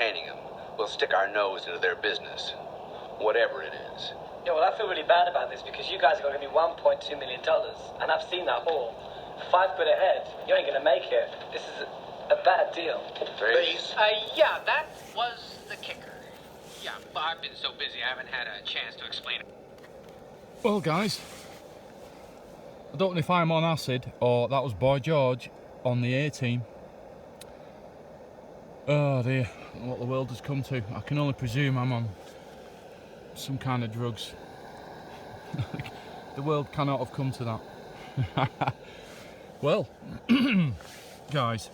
Training them. We'll stick our nose into their business, whatever it is. Yeah, well, I feel really bad about this because you guys are going to give me $1.2 million, and I've seen that haul. £5 quid a head, you ain't going to make it. This is a bad deal. Please? Yeah, that was the kicker. Yeah, I've been so busy I haven't had a chance to explain it. Well, guys, I don't know if I'm on acid or that was Boy George on the A-team. Oh dear, what the world has come to. I can only presume I'm on some kind of drugs. The world cannot have come to that. Well, guys,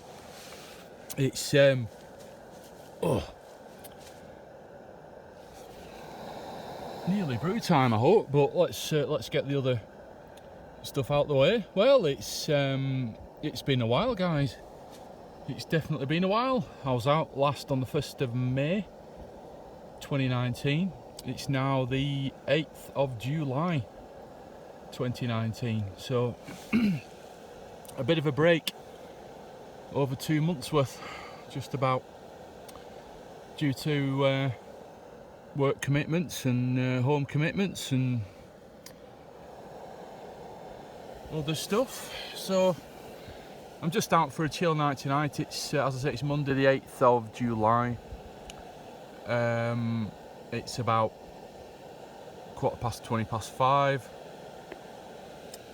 it's nearly brew time, I hope. But let's get the other stuff out the way. Well, it's been a while, guys. It's definitely been a while. I was out last on the 1st of May 2019. It's now the 8th of July 2019. So a bit of a break, over 2 months worth, just about, due to work commitments and home commitments and other stuff. So I'm just out for a chill night tonight. It's as I say, it's Monday the 8th of July. It's about 5:15,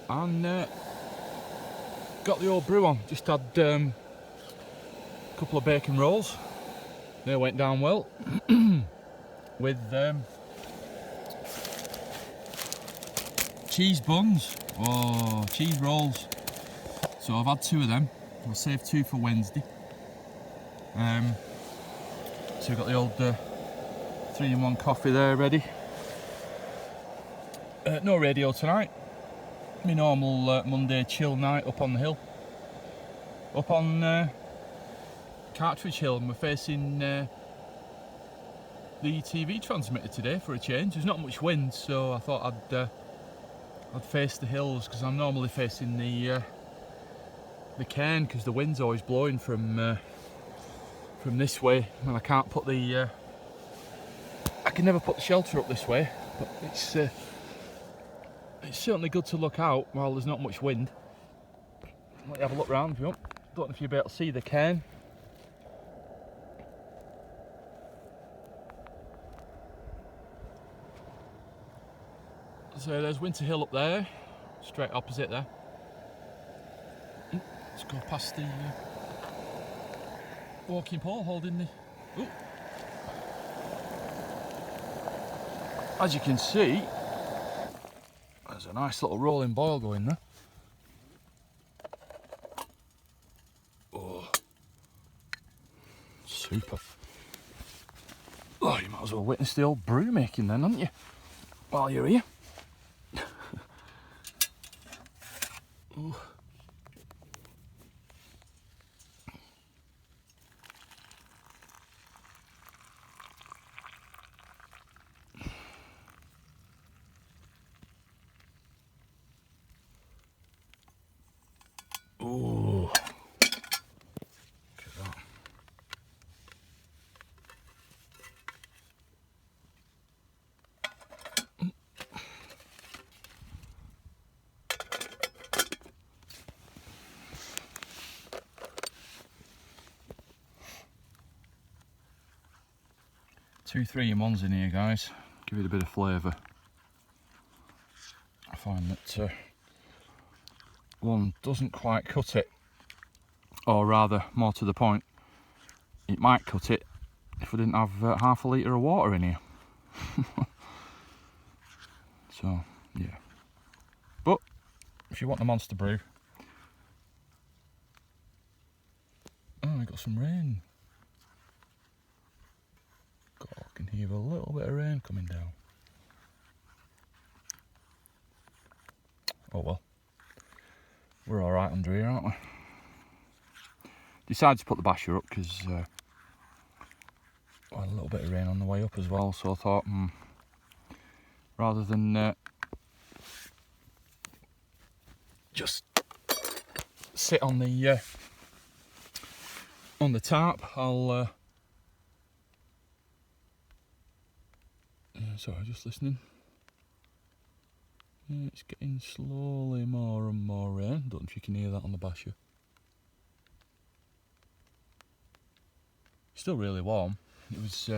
and got the old brew on. Just had a couple of bacon rolls. They went down well with cheese buns or cheese rolls. So I've had 2 of them. I'll save 2 for Wednesday. So we've got the old 3-in-1 coffee there ready. No radio tonight. My normal Monday chill night up on the hill. Up on Cartridge Hill, and we're facing the TV transmitter today for a change. There's not much wind, so I thought I'd face the hills, because I'm normally facing the cairn, because the wind's always blowing from this way, and I can't put the I can never put the shelter up this way. But it's certainly good to look out while there's not much wind. Let you have a look round if you want. Don't know if you'll be able to see the cairn. So there's Winter Hill up there, straight opposite there. Let's go past the walking pole holding the... Ooh. As you can see, there's a nice little rolling boil going there. Oh, super. Oh, you might as well witness the old brew making then, hadn't you? While you're here. Ooh. Ooh. Look at that. Two 3-in-1s in here, guys. Give it a bit of flavour. I find that one doesn't quite cut it, or rather, more to the point, it might cut it if I didn't have half a litre of water in here. So yeah, but if you want the monster brew, oh, we got some rain. God, I can hear a little bit of rain coming down. Oh well, we're all right under here, aren't we? Decided to put the basher up because a little bit of rain on the way up as well, so I thought rather than just sit on the tarp, I'll Sorry, just listening. Yeah, it's getting slowly more and more rain. Don't know if you can hear that on the basher. Still really warm. It was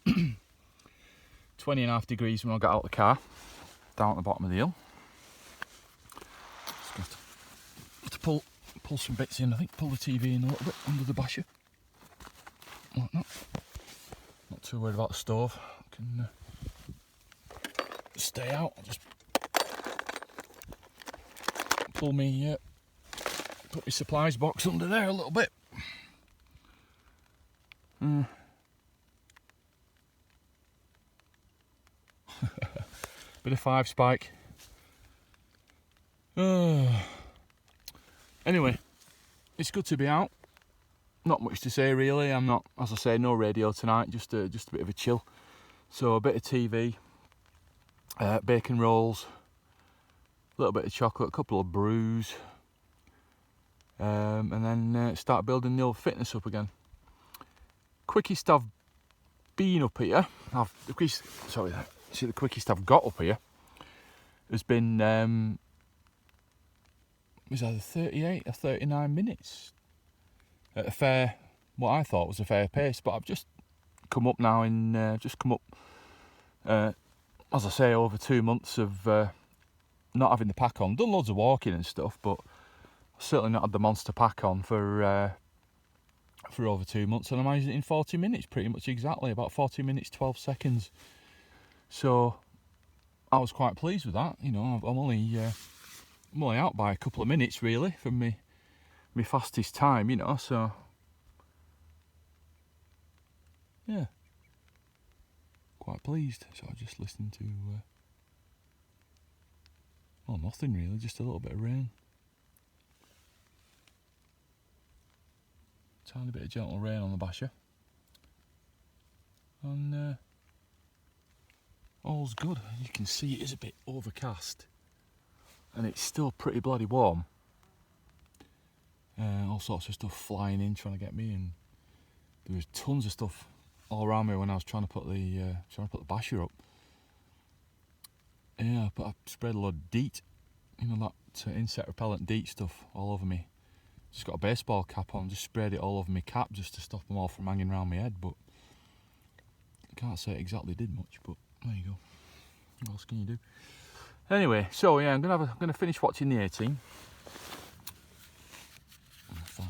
20.5 degrees when I got out of the car, down at the bottom of the hill. Just got to pull some bits in. I think pull the TV in a little bit under the basher. Like that. Not too worried about the stove. I can stay out. I'll just pull me, put my supplies box under there a little bit. Bit of 5 spike. Anyway, it's good to be out. Not much to say really. I'm not, as I say, no radio tonight. Just a bit of a chill. So a bit of TV, bacon rolls, a little bit of chocolate, a couple of brews, and then start building the old fitness up again. Quickest I've been up here, the quickest I've got up here has been it was either 38 or 39 minutes at a fair, what I thought was a fair pace, but I've just come up now in, as I say, over 2 months of not having the pack on. Done loads of walking and stuff, but certainly not had the monster pack on for over 2 months, and I managed it in 40 minutes, pretty much exactly, about 40 minutes 12 seconds. So I was quite pleased with that. You know, I'm only out by a couple of minutes really from my fastest time, you know, so yeah, quite pleased. So I just listened to well, nothing really, just a little bit of rain, tiny bit of gentle rain on the basher, and all's good. You can see it is a bit overcast and it's still pretty bloody warm. All sorts of stuff flying in trying to get me, and there was tons of stuff all around me when I was trying to put the basher up. Yeah, but I sprayed a lot of DEET, you know, that insect repellent DEET stuff all over me. Just got a baseball cap on, just sprayed it all over my cap just to stop them all from hanging around my head, but I can't say it exactly did much, but there you go. What else can you do? Anyway, so yeah, I'm gonna finish watching the A-Team. Find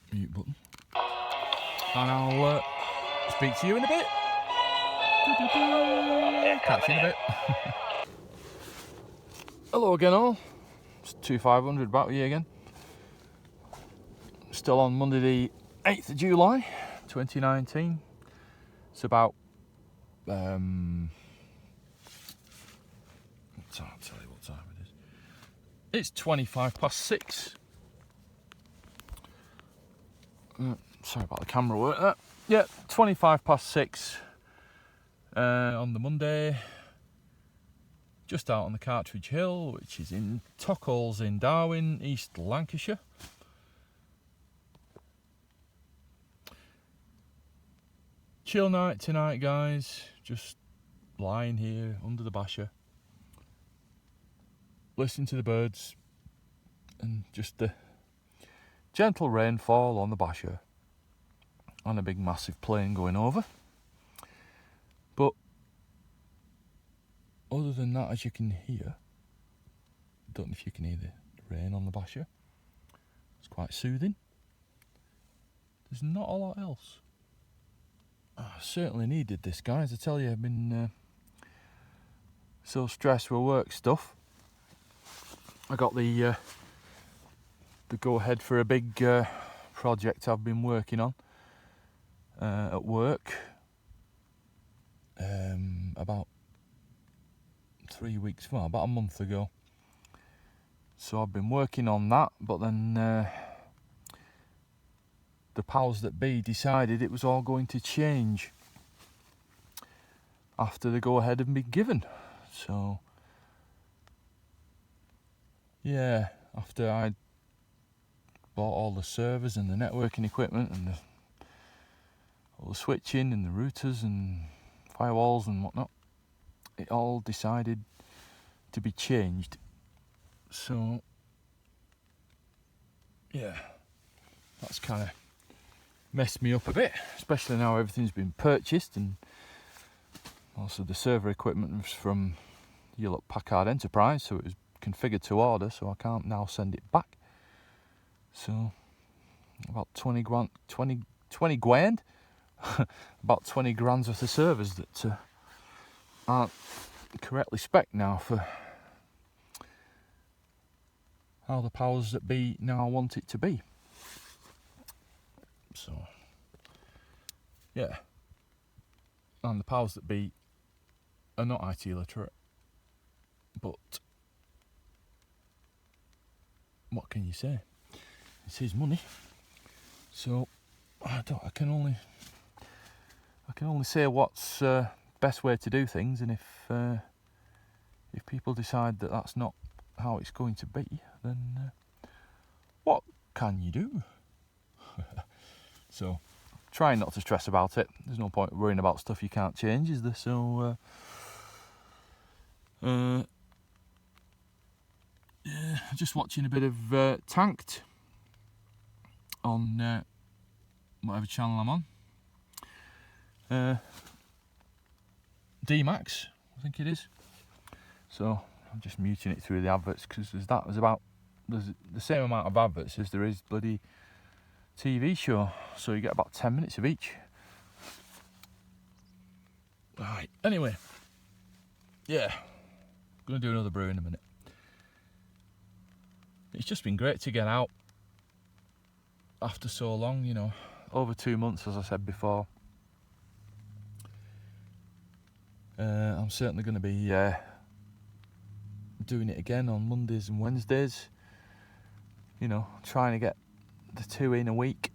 the mute button, and I'll speak to you in a bit. Catch you in a bit. Hello again, all. It's 2500 back with you again. Still on Monday the 8th of July 2019. It's about I'll tell you what time it is. It's 6:25. Sorry about the camera work there. Yeah, 6:25 on the Monday. Just out on the Cartridge Hill, which is in Tockholes in Darwen, East Lancashire. Chill night tonight, guys. Just lying here under the basher, listening to the birds and just the gentle rainfall on the basher and a big massive plane going over. But other than that, as you can hear, don't know if you can hear the rain on the basher. It's quite soothing. There's not a lot else. I certainly needed this, guys. I tell you, I've been so stressed with work stuff. I got the go ahead for a big project I've been working on at work about 3 weeks, well, about a month ago. So I've been working on that, but then the powers that be decided it was all going to change after the go ahead had been given. So yeah, after I bought all the servers and the networking equipment and the switching and the routers and firewalls and whatnot, it all decided to be changed. So yeah, that's kind of messed me up a bit, especially now everything's been purchased, and also the server equipment was from Hewlett Packard Enterprise, so it was configured to order, so I can't now send it back. So about 20 grand, about 20 grand's worth of servers that aren't correctly spec'd now for how the powers that be now want it to be. So yeah, and the powers that be are not IT literate, but what can you say? It's his money, so I can only say what's best way to do things, and if people decide that that's not how it's going to be, then what can you do? So trying not to stress about it. There's no point worrying about stuff you can't change, is there? So yeah, just watching a bit of Tanked on whatever channel I'm on. D-Max, I think it is. So I'm just muting it through the adverts, because there's the same amount of adverts as there is bloody TV show, so you get about 10 minutes of each. Right, anyway, yeah, gonna do another brew in a minute. It's just been great to get out after so long, you know, over 2 months, as I said before. I'm certainly going to be doing it again on Mondays and Wednesdays, you know, trying to get the 2 in a week,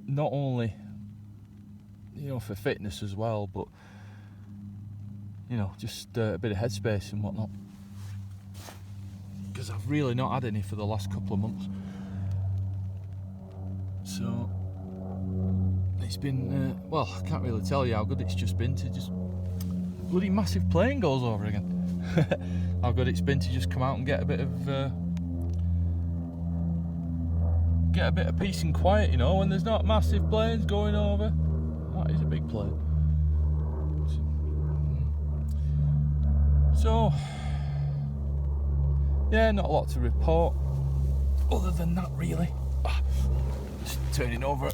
not only, you know, for fitness as well, but, you know, just a bit of headspace and whatnot, because I've really not had any for the last couple of months. So it's been well, I can't really tell you how good it's just been to just bloody massive plane goes over again. How good it's been to just come out and get a bit of peace and quiet, you know, when there's not massive planes going over. That is a big plane. So yeah, not a lot to report other than that, really. Just turning over.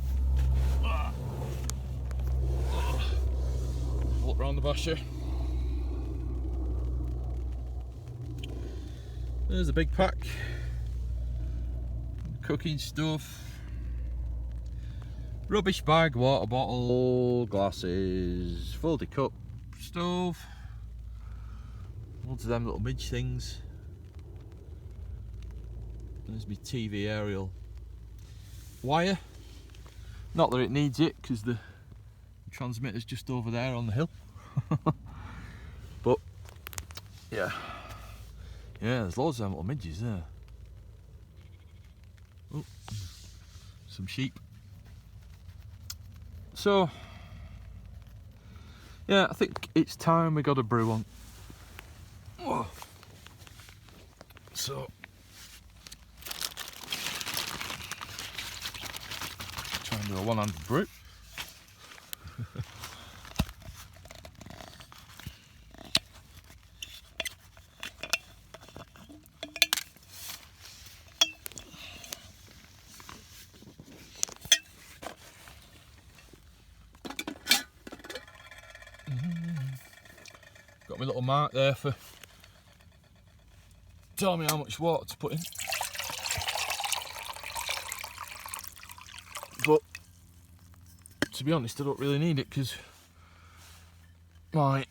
Look round the basher. There's a big pack. Cooking stuff. Rubbish bag, water bottle, glasses, folded cup, stove. Loads of them little midge things. There's my TV aerial wire. Not that it needs it, because the transmitter's just over there on the hill. But yeah, there's loads of them little midges there. Oh, some sheep. So yeah, I think it's time we got a brew on. Whoa. So try and do a one-handed brew. Got my little mark there for telling me how much water to put in. But to be honest, I don't really need it, because my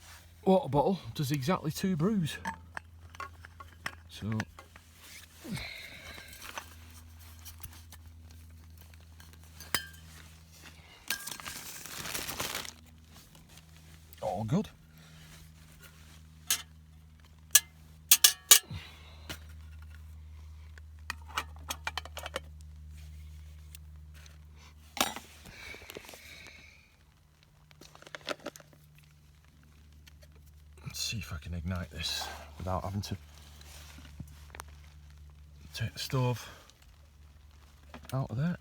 water bottle does exactly 2 brews. So all good. see if I can ignite this without having to take the stove out of there.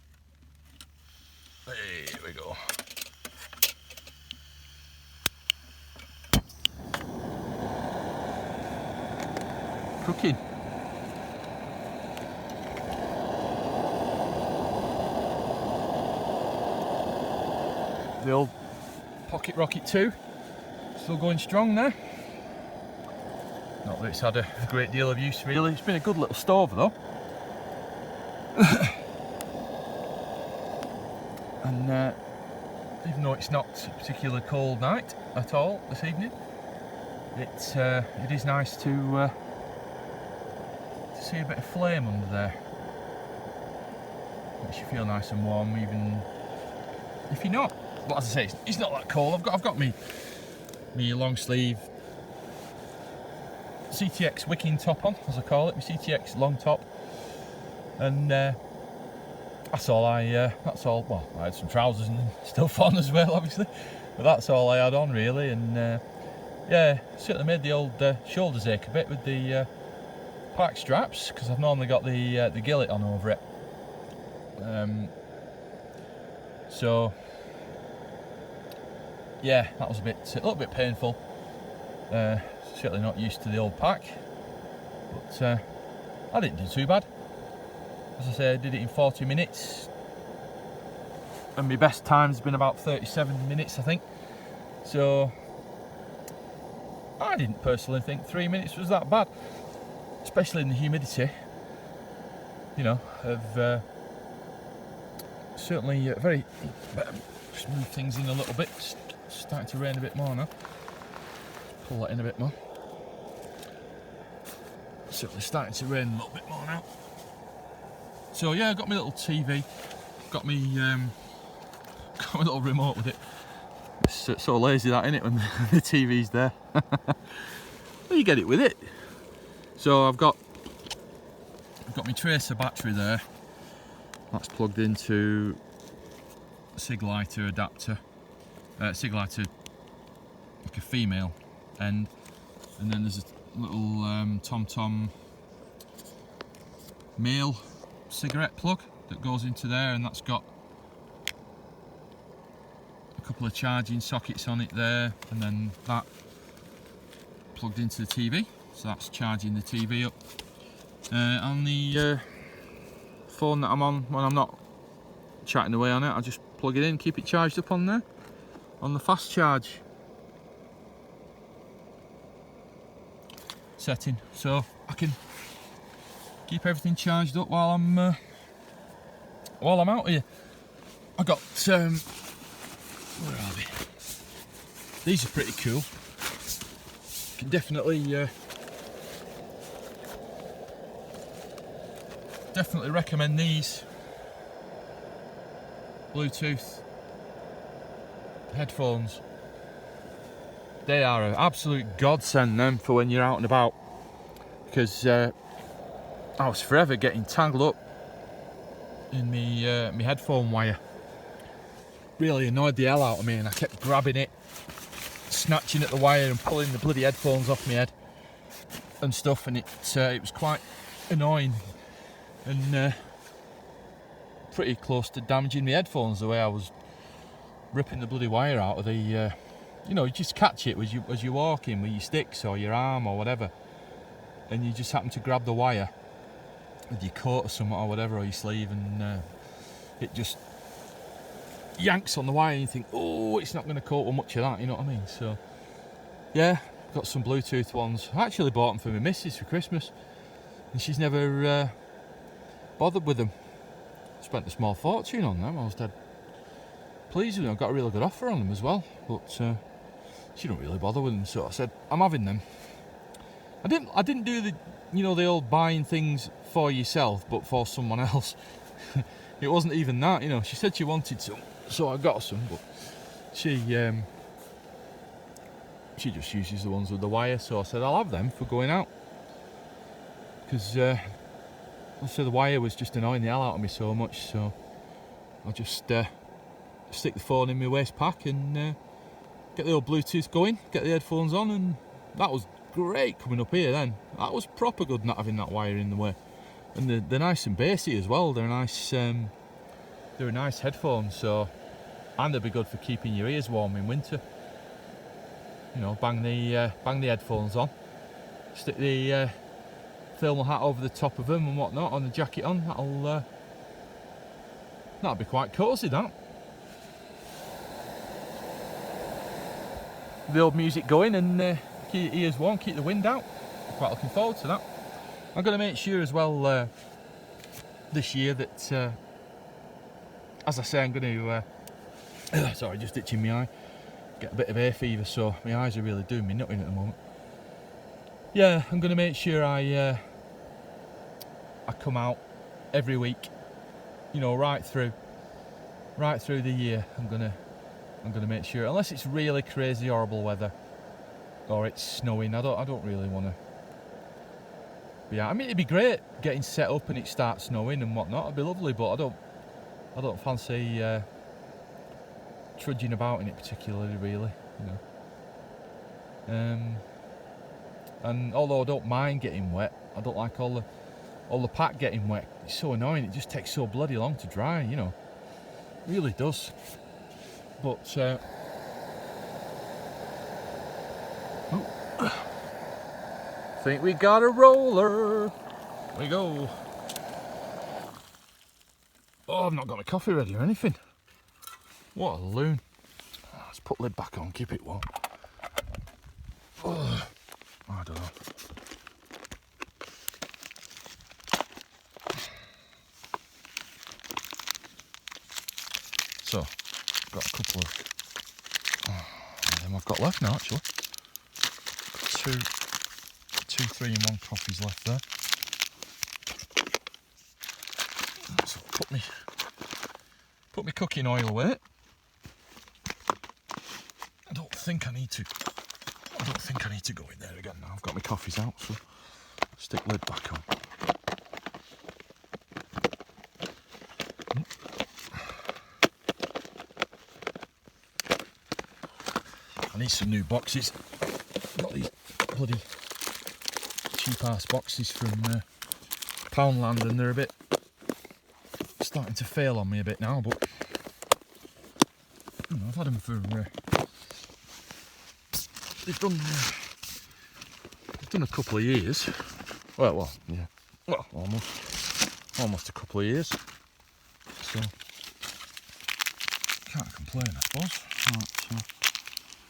Here we go. Cooking. The old Pocket Rocket 2 still going strong there. Not that it's had a great deal of use really. It's been a good little stove though. And even though it's not a particularly cold night at all this evening, it is nice to see a bit of flame under there. Makes you feel nice and warm, even if you're not. But as I say, it's not that cold. I've got me long sleeve CTX wicking top on, as I call it, my CTX long top, and that's all. Well, I had some trousers and stuff on as well, obviously, but that's all I had on really. And yeah, certainly made the old shoulders ache a bit with the pack straps, because I've normally got the gillet on over it. So yeah, that was a little bit painful. Certainly not used to the old pack, but I didn't do too bad. As I say, I did it in 40 minutes, and my best time's been about 37 minutes, I think. So I didn't personally think 3 minutes was that bad, especially in the humidity, you know, of certainly very. Just move things in a little bit. It's starting to rain a bit more now. Pull that in a bit more. Certainly starting to rain a little bit more now. So yeah, I've got my little TV, got me got my little remote with it. It's so lazy that, innit, when the TV's there. Well, you get it with it. So I've got my tracer battery there. That's plugged into a SIG lighter adapter. SIG lighter, like a female end, and then there's a little TomTom male cigarette plug that goes into there, and that's got a couple of charging sockets on it there, and then that plugged into the TV, so that's charging the TV up. On the phone that I'm on, when I'm not chatting away on it, I just plug it in, keep it charged up on there, on the fast charge setting, so I can keep everything charged up while I'm out here. I got where are they? These are pretty cool. Can definitely recommend these Bluetooth headphones. They are an absolute godsend, them, for when you're out and about, because I was forever getting tangled up in me headphone wire. Really annoyed the hell out of me, and I kept grabbing it, snatching at the wire and pulling the bloody headphones off my head and stuff, and it was quite annoying and pretty close to damaging my headphones, the way I was ripping the bloody wire out of the you know, you just catch it as you're walking with your sticks or your arm or whatever, and you just happen to grab the wire with your coat or something or whatever, or your sleeve, and it just yanks on the wire, and you think, oh, it's not going to cope with much of that, you know what I mean? So yeah, got some Bluetooth ones. I actually bought them for my missus for Christmas, and she's never bothered with them. Spent a small fortune on them. I was dead pleased with them. I got a really good offer on them as well, but she don't really bother with them, so I said I'm having them. I didn't do the, you know, the old buying things for yourself but for someone else. It wasn't even that, you know. She said she wanted some, so I got some, but she just uses the ones with the wire, so I said I'll have them for going out, because also the wire was just annoying the hell out of me so much, so I'll just stick the phone in my waist pack and get the old Bluetooth going, get the headphones on, and that was great coming up here then. That was proper good not having that wire in the way. And they're nice and bassy as well. They're nice headphones, so, and they'll be good for keeping your ears warm in winter. You know, bang the headphones on, stick the thermal hat over the top of them and whatnot, on the jacket on. That'll be quite cosy, that. The old music going and keep your ears warm, keep the wind out. I'm quite looking forward to that. I'm going to make sure as well this year that, as I say, I'm going to, sorry, just itching my eye, get a bit of hay fever, so my eyes are really doing me nutting at the moment. Yeah, I'm going to make sure I come out every week, you know, right through the year. I'm gonna make sure, unless it's really crazy horrible weather or it's snowing, I don't really want to be out. I mean, it'd be great getting set up and it starts snowing and whatnot, it'd be lovely, but I don't fancy trudging about in it particularly, really, you know. And although I don't mind getting wet, I don't like all the pack getting wet. It's so annoying, it just takes so bloody long to dry, you know. It really does. But think we got a roller. Here we go. Oh, I've not got my coffee ready or anything. What a loon. Let's put lid back on, keep it warm. Oh, I don't know. So, got a couple of them I've got left now, actually. Two 3-in-1 coffees left there. So put my cooking oil away. I don't think I need to go in there again now. I've got my coffees out, so stick lid back on. I need some new boxes. I've got these bloody cheap ass boxes from Poundland, and they're a bit starting to fail on me a bit now, but you know, I've had them for they've done a couple of years. Well, yeah, well, almost a couple of years. So can't complain, I suppose. Right, so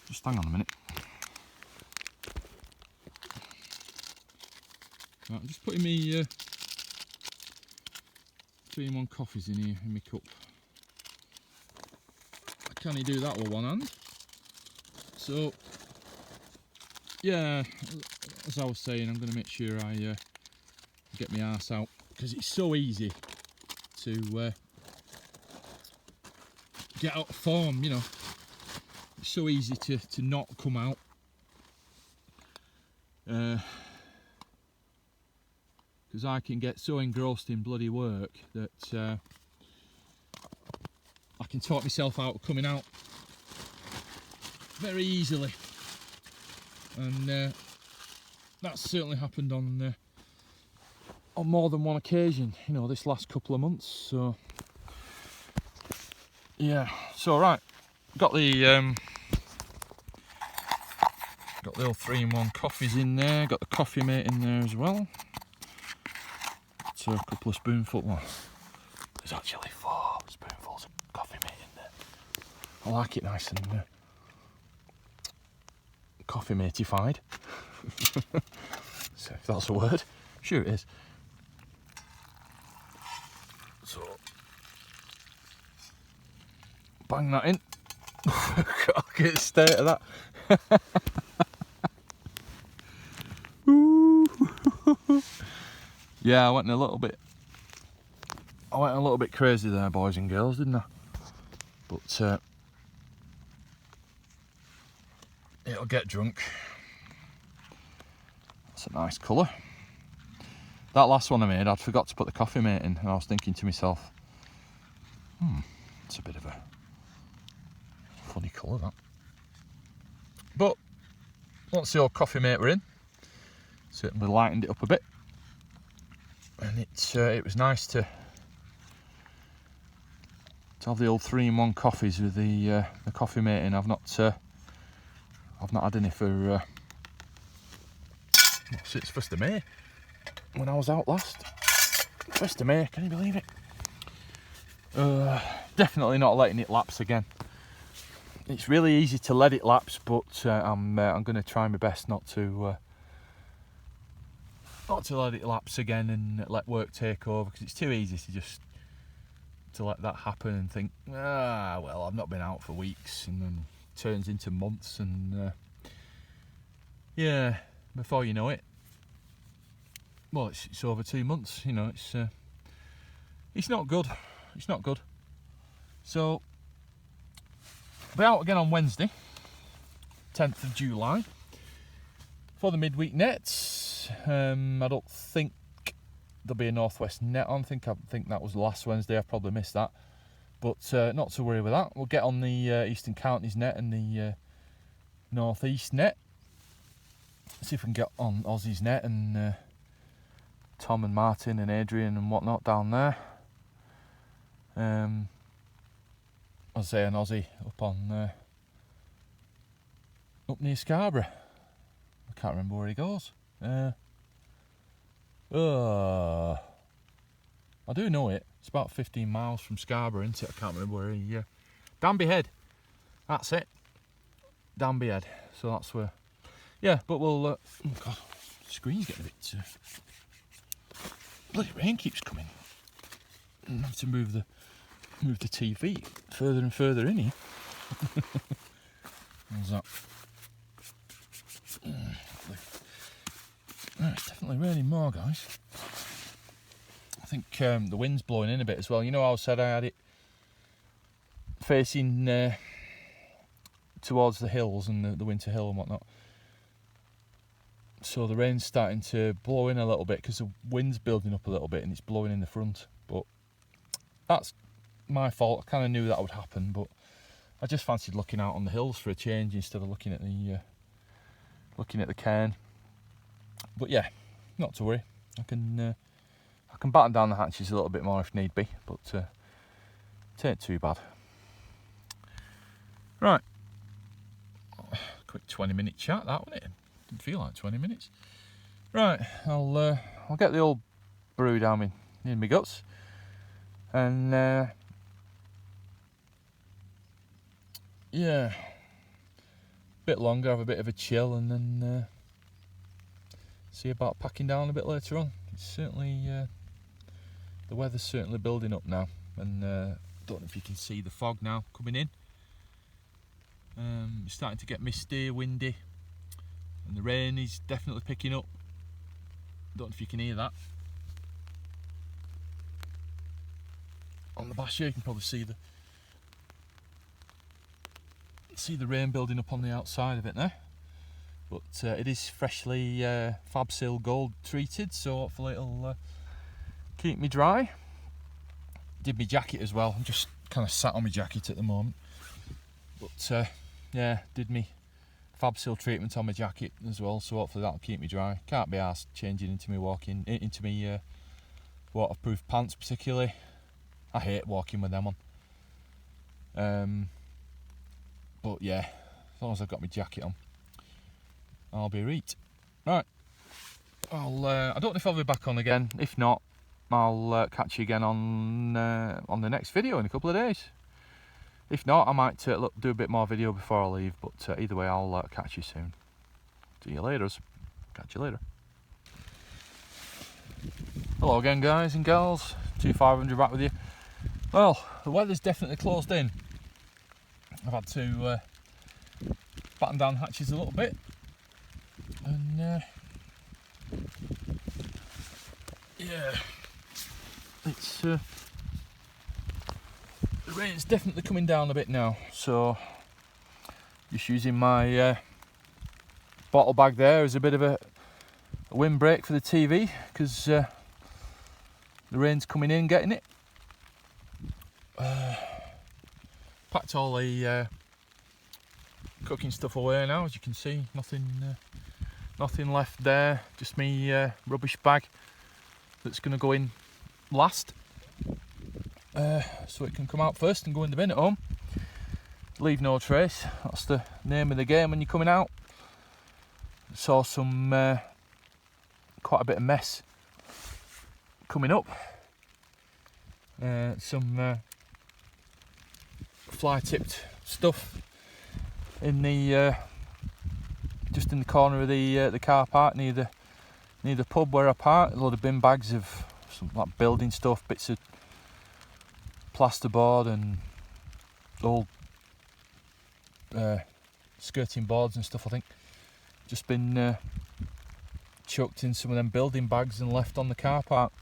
just hang on a minute. Right, I'm just putting me 3-in-1 coffees in here in my cup. I can't do that with one hand. So yeah, as I was saying, I'm going to make sure I get my arse out, because it's so easy to get out of form, you know. It's so easy to not come out. Because I can get so engrossed in bloody work that I can talk myself out of coming out very easily. And that's certainly happened on more than one occasion, you know, this last couple of months. So yeah, so right, got the old 3-in-1 coffees in there, got the coffee mate in there as well. So a couple of spoonfuls, well, there's actually 4 spoonfuls of coffee mate in there. I like it nice and coffee mateified. So if that's a word, sure it is. So bang that in. I'll get the state of that. Yeah, I went a little bit crazy there, boys and girls, didn't I? But it'll get drunk. That's a nice colour. That last one I made, I'd forgot to put the coffee mate in, and I was thinking to myself, it's a bit of a funny colour, that. But once the old coffee mate were in, certainly lightened it up a bit, and it was nice to have the old 3-in-1 coffees with the coffee mate in. I've not had any for since 1st of May when I was out last. 1st of May, can you believe it? Definitely not letting it lapse again. It's really easy to let it lapse, but I'm going to try my best not to let it lapse again and let work take over, because it's too easy to let that happen and think, well, I've not been out for weeks, and then it turns into months, and yeah, before you know it, well, it's over 2 months. You know, it's not good. It's not good. So I'll be out again on Wednesday, 10th of July, for the midweek nets. I don't think there'll be a northwest net on. I think that was last Wednesday. I probably missed that, but not to worry with that. We'll get on the Eastern Counties net and the northeast net. See if we can get on Aussie's net and Tom and Martin and Adrian and whatnot down there. I'll say an Aussie up near Scarborough. I can't remember where he goes. I do know it. It's about 15 miles from Scarborough, isn't it? I can't remember where he... Danby Head. That's it. Danby Head. So that's where... Yeah, but we'll... oh God, the screen's getting a bit... bloody rain keeps coming. I have to move the TV further and further in here. How's that? It's definitely raining more, guys. I think the wind's blowing in a bit as well. You know how I said I had it facing towards the hills and the Winter Hill and whatnot. So the rain's starting to blow in a little bit because the wind's building up a little bit and it's blowing in the front. But that's my fault. I kind of knew that would happen, but I just fancied looking out on the hills for a change instead of looking at the cairn. But yeah, not to worry. I can batten down the hatches a little bit more if need be, but it ain't too bad. Right, quick 20-minute chat, that wasn't it? Didn't feel like 20 minutes. Right, I'll get the old brew down in my guts, and yeah, a bit longer, have a bit of a chill, and then see about packing down a bit later on. It's certainly the weather's certainly building up now, and don't know if you can see the fog now coming in. It's starting to get misty, windy, and the rain is definitely picking up. Don't know if you can hear that. On the bash here you can probably see the rain building up on the outside of it there. But it is freshly Fabsil Gold treated, so hopefully it'll keep me dry. Did my jacket as well. I'm just kind of sat on my jacket at the moment. But yeah, did me Fabsil treatment on my jacket as well, so hopefully that'll keep me dry. Can't be arsed changing into me waterproof pants particularly. I hate walking with them on. But yeah, as long as I've got my jacket on, I'll be right. Right, I don't know if I'll be back on again. If not, I'll catch you again on the next video in a couple of days. If not, I might do a bit more video before I leave, but either way, I'll catch you soon. See you later. Catch you later. Hello again, guys and girls. 2500 back with you. Well, the weather's definitely closed in. I've had to batten down hatches a little bit, and yeah, it's the rain's definitely coming down a bit now, so just using my bottle bag there as a bit of a windbreak for the TV, because the rain's coming in, getting it. Packed all the cooking stuff away now, as you can see. Nothing left there, just me rubbish bag that's going to go in last, so it can come out first and go in the bin at home. Leave no trace, that's the name of the game when you're coming out. Saw some quite a bit of mess coming up. Some fly tipped stuff in the just in the corner of the car park near the pub where I park. A load of bin bags of some like building stuff, bits of plasterboard and old skirting boards and stuff, I think. Just been chucked in some of them building bags and left on the car park.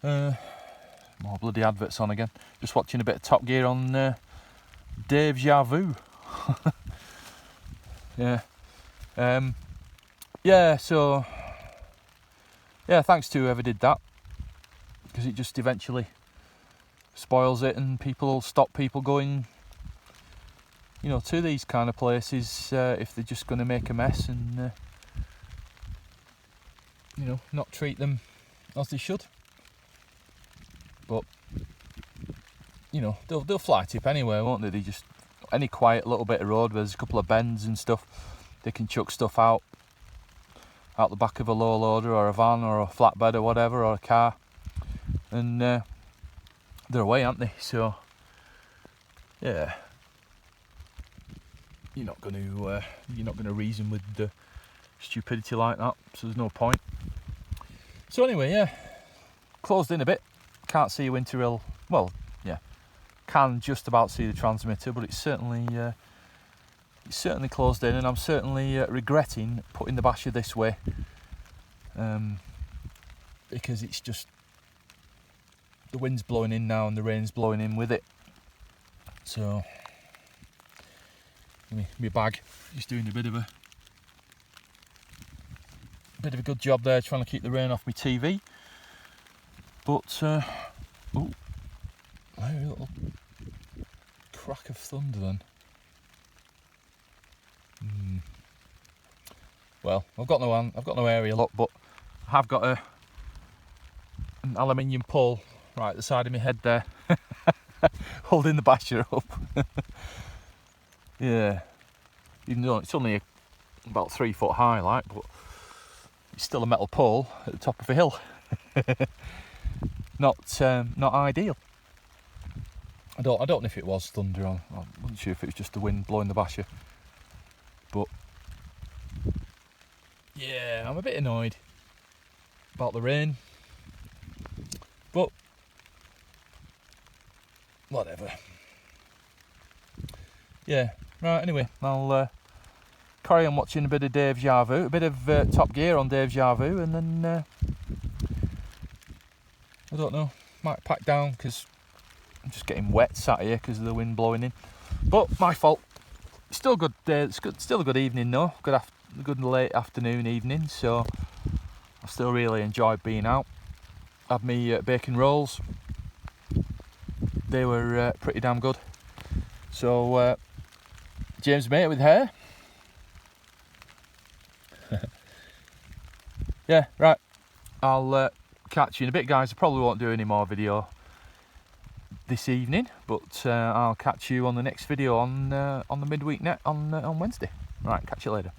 More bloody adverts on again. Just watching a bit of Top Gear on Deja Vu. Yeah. Yeah, so yeah, thanks to whoever did that, because it just eventually spoils it, and people stop people going, you know, to these kind of places if they're just going to make a mess and you know, not treat them as they should. But you know, they'll fly tip anyway, won't they? They just, any quiet little bit of road where there's a couple of bends and stuff, they can chuck stuff out the back of a low loader or a van or a flatbed or whatever, or a car, and they're away, aren't they? So yeah, you're not going to reason with the stupidity like that, so there's no point. So anyway, yeah, closed in a bit. Can't see Winterhill. Well, yeah, can just about see the transmitter, but it's certainly closed in, and I'm certainly regretting putting the basher this way, because it's just, the wind's blowing in now and the rain's blowing in with it. So my bag is doing a bit of a good job there, trying to keep the rain off my TV. But oh, a little crack of thunder then. Well, I've got no aerial up, but I have got an aluminium pole right at the side of my head there, holding the basher up. Yeah, even though it's only about 3 foot high, like, but it's still a metal pole at the top of a hill. Not ideal. I don't know if it was thunder. I wasn't sure if it was just the wind blowing the basher. But yeah, I'm a bit annoyed about the rain. But whatever. Yeah. Right. Anyway, I'll carry on watching a bit of Deja Vu, a bit of Top Gear on Deja Vu, and then I don't know, might pack down because I'm just getting wet sat here because of the wind blowing in. But my fault. Still good day. It's good. Still a good evening though. Good late afternoon, evening. So I still really enjoyed being out. Had me bacon rolls. They were pretty damn good. So James mate with hair. Yeah, right. I'll catch you in a bit, guys. I probably won't do any more video this evening, but I'll catch you on the next video on the midweek net on Wednesday. Right, catch you later.